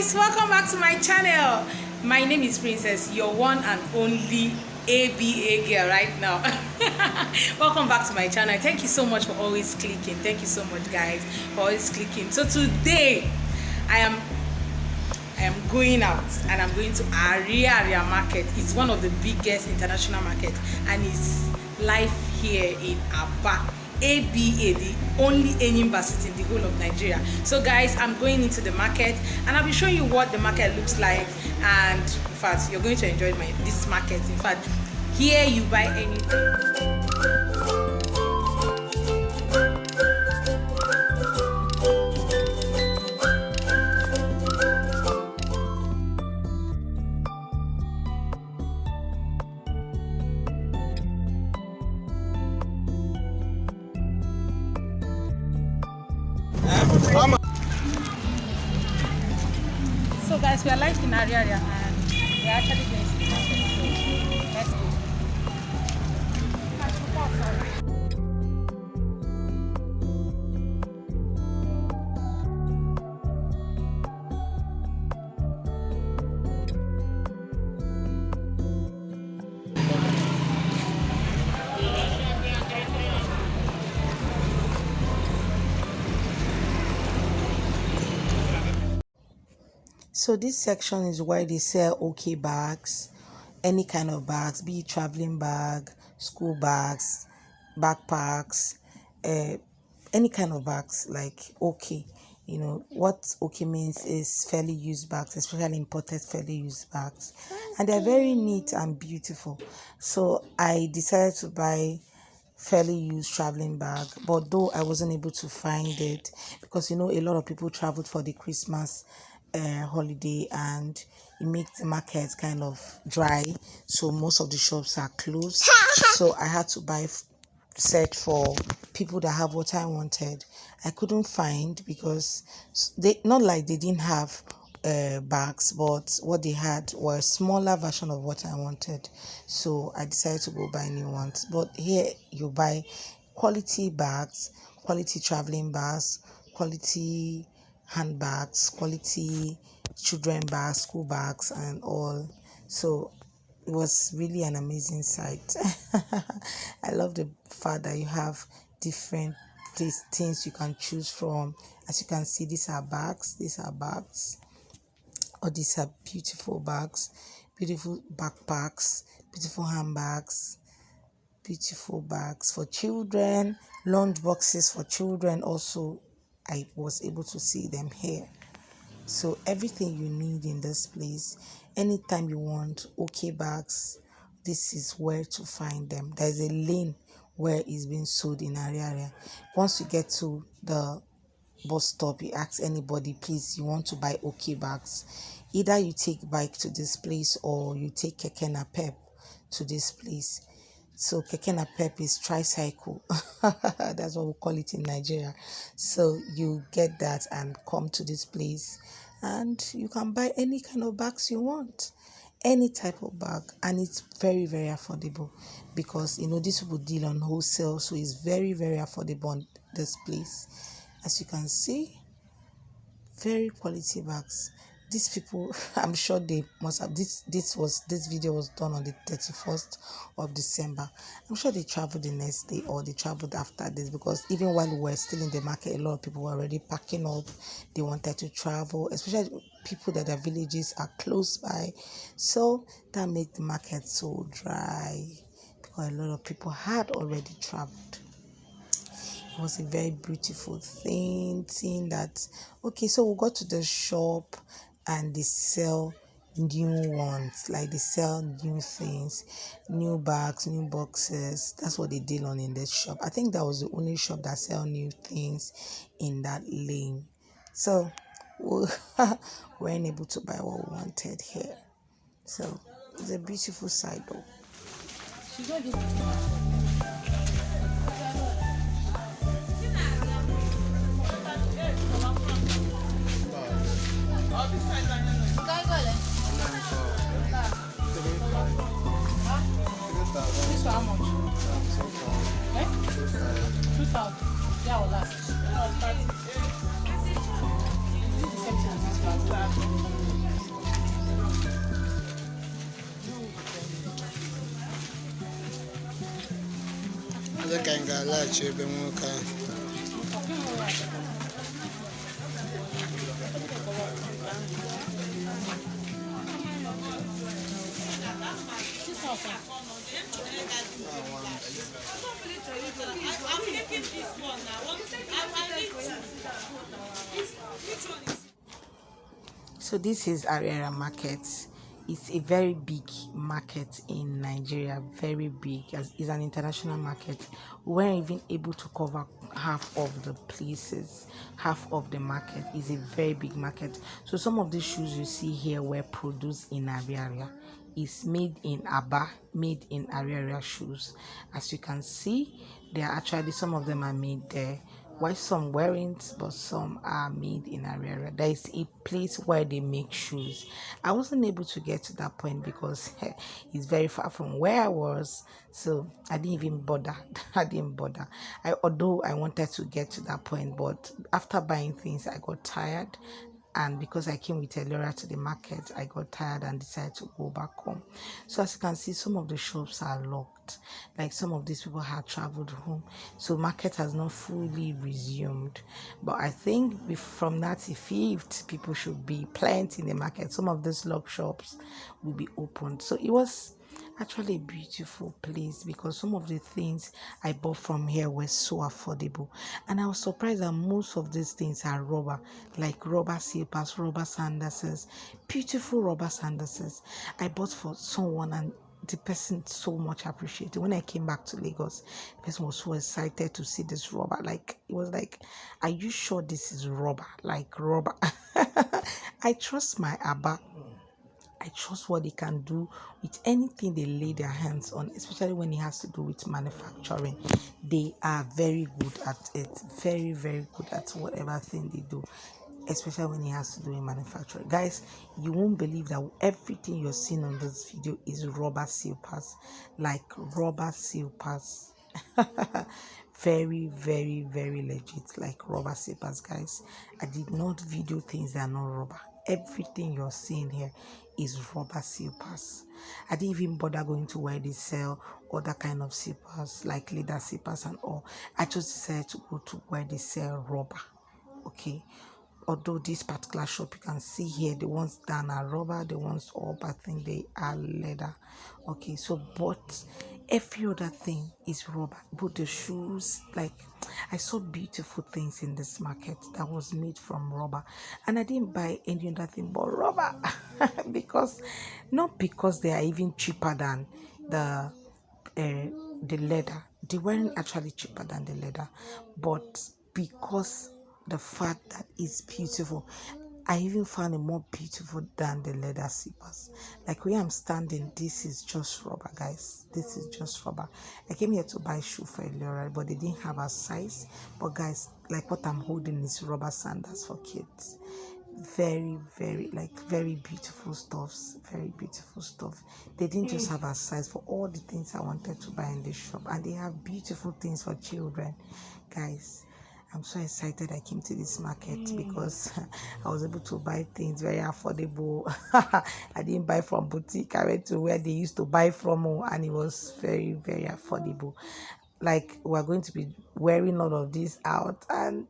guys, welcome back to my channel. My name is Princess, your one and only ABA girl right now. Welcome back to my channel. Thank you so much for always clicking. Thank you so much, guys, for always clicking. So today I am going out and I'm going to Ariaria market. It's one of the biggest international markets and it's live here in Aba Abia, the only university in the whole of Nigeria. So guys, I'm going into the market and I'll be showing you what the market looks like, and in fact you're going to enjoy this market. In fact, here you buy anything. So guys, we are live in Ariaria and we are actually going to the market. So let's go. So this section is where they sell okay bags, any kind of bags, be it traveling bag, school bags, backpacks, any kind of bags like okay. You know what okay means is fairly used bags, especially imported fairly used bags, and they're very neat and beautiful. So I decided to buy fairly used traveling bag, but though I wasn't able to find it because a lot of people traveled for the Christmas holiday and it makes the market kind of dry, so most of the shops are closed. So I had to search for people that have what I wanted. I couldn't find because they not like they didn't have bags, but what they had were a smaller version of what I wanted. So I decided to go buy new ones. But here you buy quality bags, quality traveling bags, quality handbags, quality children bags, school bags and all. So it was really an amazing sight. I love the fact that you have different things you can choose from. As you can see, these are bags, or these are beautiful bags, beautiful backpacks, beautiful handbags, beautiful bags for children, lunch boxes for children. Also, I was able to see them here. So everything you need in this place, anytime you want okay bags, this is where to find them. There's a lane where it's being sold in Ariaria. Once you get to the bus stop, you ask anybody, please, you want to buy okay bags. Either you take bike to this place or you take keke napep to this place. So keke napep is tricycle. That's what we call it in Nigeria. So you get that and come to this place and you can buy any kind of bags you want, any type of bag, and it's very, very affordable because these people deal on wholesale, so it's very, very affordable on this place. As you can see, very quality bags. These people, I'm sure they must have this video was done on the 31st of December. I'm sure they traveled the next day or they traveled after this, because even while we were still in the market, a lot of people were already packing up. They wanted to travel, especially people that their villages are close by. So that made the market so dry because a lot of people had already traveled. It was a very beautiful thing, seeing that. Okay, so we got to the shop and they sell new ones, like they sell new things, new bags, new boxes. That's what they deal on in this shop. I think that was the only shop that sell new things in that lane. So we weren't able to buy what we wanted here. So it's a beautiful sight though. This for how much? 2,000. Yeah, will last. Is it the same thing as this bag? ga-alaghachi ebe nwoke ahụ. So this is Ariaria market. It's a very big market in Nigeria, very big. It's an international market. We weren't even able to cover half of the places, half of the market. Is a very big market. So some of the shoes you see here were produced in Ariaria. It's made in Aba, made in Ariaria shoes. As you can see, they are actually, some of them are made there. Why some weren't, but some are made in Ariaria. There is a place where they make shoes. I wasn't able to get to that point because it's very far from where I was, so I didn't even bother. I didn't bother. Although I wanted to get to that point, but after buying things, I got tired. And because I came with Ariaria to the market, I got tired and decided to go back home. So as you can see, some of the shops are locked. Like some of these people had traveled home, so market has not fully resumed. But I think from that effect, people should be plenty in the market. Some of these locked shops will be opened. So it was actually a beautiful place because some of the things I bought from here were so affordable, and I was surprised that most of these things are rubber, like rubber slippers, rubber sandals, beautiful rubber sandals. I bought for someone, and the person so much appreciated. When I came back to Lagos, the person was so excited to see this rubber. Like, it was like, are you sure this is rubber? Like rubber. I trust my Aba. I trust what they can do with anything they lay their hands on, especially when it has to do with manufacturing. They are very good at it, very, very good at whatever thing they do, especially when it has to do with manufacturing. Guys, you won't believe that everything you're seeing on this video is rubber slippers, like rubber slippers. Very, very, very legit, like rubber slippers, guys. I did not video things that are not rubber. Everything you're seeing here is rubber slippers. I didn't even bother going to where they sell other kind of slippers, like leather slippers and all. I just decided to go to where they sell rubber. Okay, although this particular shop you can see here, the ones down are rubber, the ones up I think they are leather. Okay, so but every other thing is rubber, but the shoes, like, I saw beautiful things in this market that was made from rubber, and I didn't buy any other thing but rubber. Because, not because they are even cheaper than the the leather. They weren't actually cheaper than the leather, but because the fact that it's beautiful, I even found it more beautiful than the leather slippers. Like where I'm standing, this is just rubber, guys. This is just rubber. I came here to buy shoe for Ariaria, but they didn't have a size. But guys, like what I'm holding is rubber sandals for kids. Very, very, like, very beautiful stuffs, very beautiful stuff. They didn't just have a size for all the things I wanted to buy in this shop, and they have beautiful things for children. Guys, I'm so excited I came to this market because I was able to buy things very affordable. I didn't buy from boutique. I went to where they used to buy from, and it was very, very affordable. Like, we're going to be wearing all of this out, and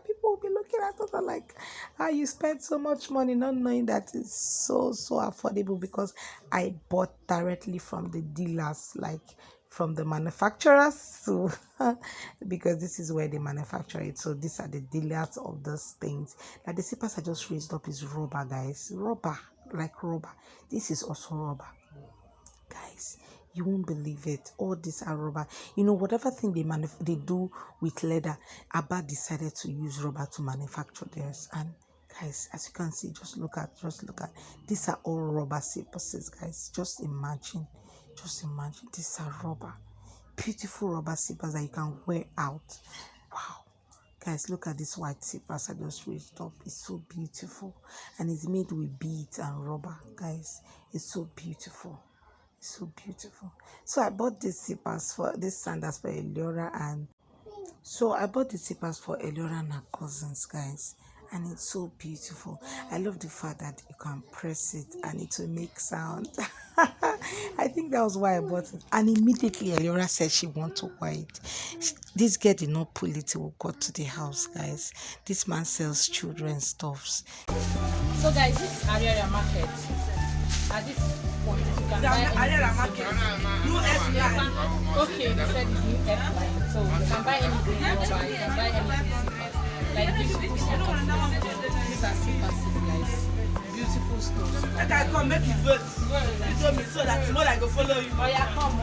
people will be looking at us and like, how you spent so much money, not knowing that it's so affordable, because I bought directly from the dealers, like from the manufacturers. So because this is where they manufacture it, so these are the dealers of those things. Like the slippers I just raised up is rubber, guys. Rubber, like rubber. This is also rubber, guys. You won't believe it. All these are rubber. You know, whatever thing they do with leather, Abba decided to use rubber to manufacture theirs. And guys, as you can see, just look at, these are all rubber slippers, guys. Just imagine, these are rubber, beautiful rubber slippers that you can wear out. Wow. Guys, look at this white slippers I just raised up. It's so beautiful, and it's made with beads and rubber. Guys, it's so beautiful. So beautiful. So I bought these sandals for Ariaria, and so I bought the slippers for Ariaria and her cousins, guys. and it's so beautiful. I love the fact that you can press it and it will make sound. I think that was why I bought it. And immediately Ariaria said she want to wear it. This girl did not pull it till we got to the house, guys. This man sells children's stuffs. So guys, this is Ariaria market. At this point, you can buy anything. New S-line. Okay, they said it's new F-line. So you can buy anything you want, you can buy anything simple. Like beautiful stuff. These are simple, guys. Beautiful stuff. Let I come make you vote. You told me so that tomorrow I go follow you. Oh yeah, come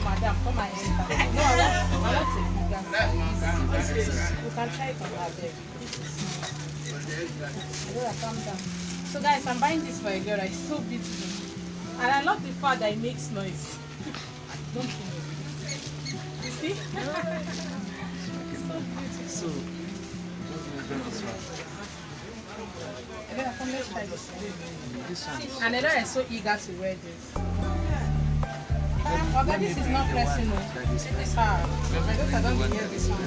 madam, come and enter. No, I want to do that. You can try it on our bed. Calm down. So guys, I'm buying this for a girl. It's so beautiful. And I love the fact that it makes noise. Don't kill me. You see? So beautiful. So, Let's try this one. this one. And Ella is so eager to wear this. But this is not pressing. It's hard. I don't wear this one.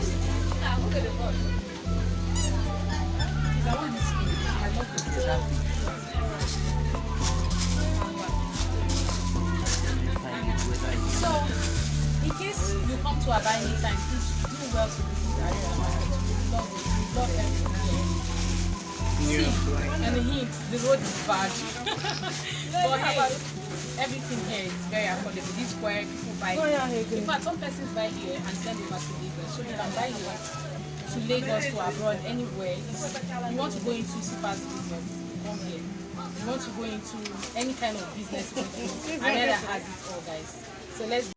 Look at the board. I want this. I love this. So, in case you come to Aba anytime, please do well to visit Ariaria market. We love everything. See, and the hint, the road is bad. But hey, everything here is very affordable. This square, people buy here. In fact, some persons buy here and send over to Lagos. So you can buy here to Lagos, to abroad, anywhere. You want to go into super business, come here. You want to go into any kind of business, Ariaria has it all, guys. So let's